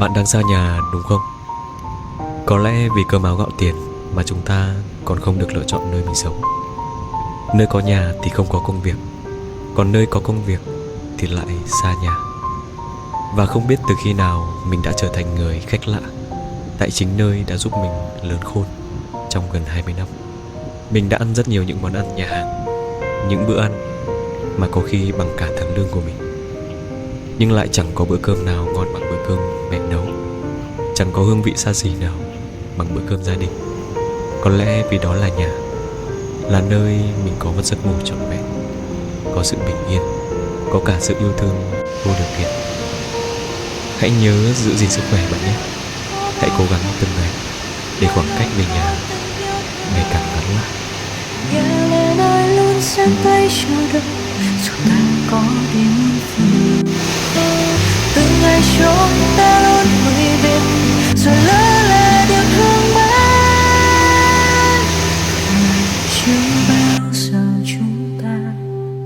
Bạn đang xa nhà đúng không? Có lẽ vì cơm áo gạo tiền mà chúng ta còn không được lựa chọn nơi mình sống. Nơi có nhà thì không có công việc, còn nơi có công việc thì lại xa nhà. Và không biết từ khi nào mình đã trở thành người khách lạ tại chính nơi đã giúp mình lớn khôn trong gần 20 năm. Mình đã ăn rất nhiều những món ăn nhà hàng, những bữa ăn mà có khi bằng cả tháng lương của mình. Nhưng lại chẳng có bữa cơm nào ngon bằng bữa cơm mẹ nấu. Chẳng có hương vị xa xỉ nào bằng bữa cơm gia đình. Có lẽ vì đó là nhà, là nơi mình có một giấc ngủ trọn vẹn, có sự bình yên, có cả sự yêu thương vô điều kiện. Hãy nhớ giữ gìn sức khỏe bạn nhé. Hãy cố gắng từng ngày để khoảng cách về nhà ngày càng ngắn lại. Nhờ lời nói luôn sang tay chờ đợi dù ta có đi muôn phần. Từng ngày trôi ta